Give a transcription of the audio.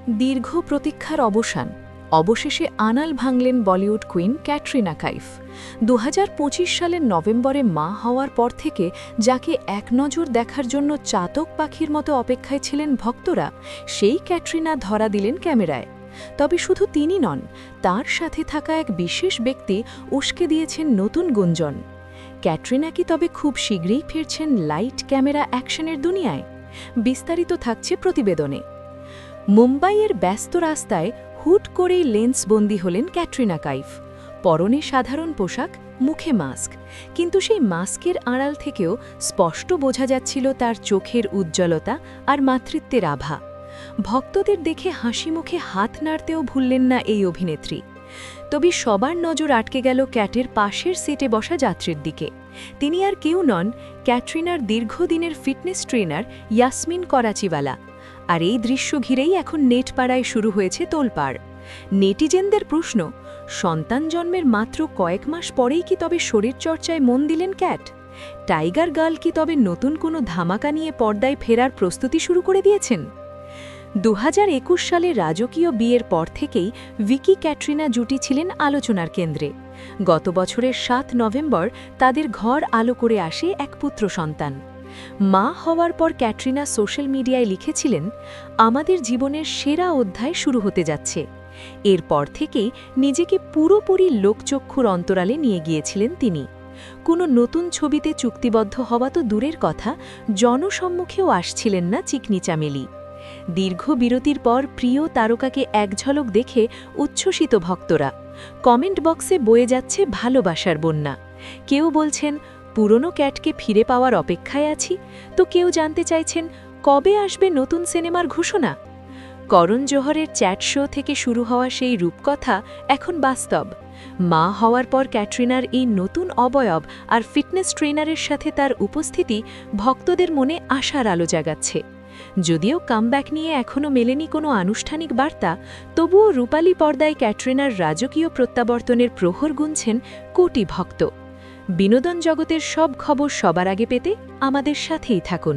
দীর্ঘ প্রতীক্ষার অবসান। অবশেষে আনাল ভাঙলেন বলিউড কুইন ক্যাটরিনা কাইফ। ২০২৫ সালের নভেম্বরে মা হওয়ার পর থেকে যাকে এক নজর দেখার জন্য চাতক পাখির মতো অপেক্ষায় ছিলেন ভক্তরা, সেই ক্যাটরিনা ধরা দিলেন ক্যামেরায়। তবে শুধু তিনি নন, তার সাথে থাকা এক বিশেষ ব্যক্তি উস্কে দিয়েছেন নতুন গুঞ্জন। ক্যাটরিনা কি তবে খুব শীঘ্রই ফিরছেন লাইট ক্যামেরা অ্যাকশনের দুনিয়ায়? বিস্তারিত থাকছে প্রতিবেদনে। মুম্বাইয়ের ব্যস্ত রাস্তায় হুট করেই লেন্সবন্দি হলেন ক্যাটরিনা কাইফ। পরনে সাধারণ পোশাক, মুখে মাস্ক, কিন্তু সেই মাস্কের আড়াল থেকেও স্পষ্ট বোঝা যাচ্ছিল তার চোখের উজ্জ্বলতা আর মাতৃত্বের আভা। ভক্তদের দেখে হাসি মুখে হাত নাড়তেও ভুললেন না এই অভিনেত্রী। তবে সবার নজর আটকে গেল ক্যাটের পাশের সিটে বসা যাত্রীর দিকে। তিনি আর কেউ নন, ক্যাটরিনার দীর্ঘদিনের ফিটনেস ট্রেনার ইয়াসমিন করাচিওয়ালা। আর এই দৃশ্য ঘিরেই এখন নেটপাড়ায় শুরু হয়েছে তোলপাড়। নেটিজেনদের প্রশ্ন, সন্তান জন্মের মাত্র কয়েক মাস পরেই কি তবে শরীরচর্চায় মন দিলেন ক্যাট? টাইগার গার্ল কি তবে নতুন কোনো ধামাকা নিয়ে পর্দায় ফেরার প্রস্তুতি শুরু করে দিয়েছেন? ২০২১ সালে রাজকীয় বিয়ের পর থেকেই ভিকি ক্যাটরিনা জুটি ছিলেন আলোচনার কেন্দ্রে। গত বছরের ৭ নভেম্বর তাদের ঘর আলো করে আসে এক পুত্র সন্তান। মা হওয়ার পর ক্যাটরিনা সোশ্যাল মিডিয়ায় লিখেছিলেন, আমাদের জীবনের সেরা অধ্যায় শুরু হতে যাচ্ছে। এরপর থেকেই নিজেকে পুরোপুরি লোকচক্ষুর অন্তরালে নিয়ে গিয়েছিলেন তিনি। কোনো নতুন ছবিতে চুক্তিবদ্ধ হওয়া তো দূরের কথা, জনসম্মুখেও আসছিলেন না চিকনি চামেলি। দীর্ঘ বিরতির পর প্রিয় তারকাকে এক ঝলক দেখে উচ্ছ্বসিত ভক্তরা। কমেন্ট বক্সে বয়ে যাচ্ছে ভালোবাসার বন্যা। কেউ বলছেন, পুরনো ক্যাটকে ফিরে পাওয়ার অপেক্ষায় আছি, তো কেউ জানতে চাইছেন কবে আসবে নতুন সিনেমার ঘোষণা। করণ জোহরের চ্যাট শো থেকে শুরু হওয়া সেই রূপকথা এখন বাস্তব। মা হওয়ার পর ক্যাটরিনার এই নতুন অবয়ব আর ফিটনেস ট্রেনারের সাথে তার উপস্থিতি ভক্তদের মনে আশার আলো জাগাচ্ছে। যদিও কামব্যাক নিয়ে এখনও মেলেনি কোনো আনুষ্ঠানিক বার্তা, তবুও রূপালী পর্দায় ক্যাটরিনার রাজকীয় প্রত্যাবর্তনের প্রহর গুনছেন কোটি ভক্ত। বিনোদন জগতের সব খবর সবার আগে পেতে আমাদের সাথেই থাকুন।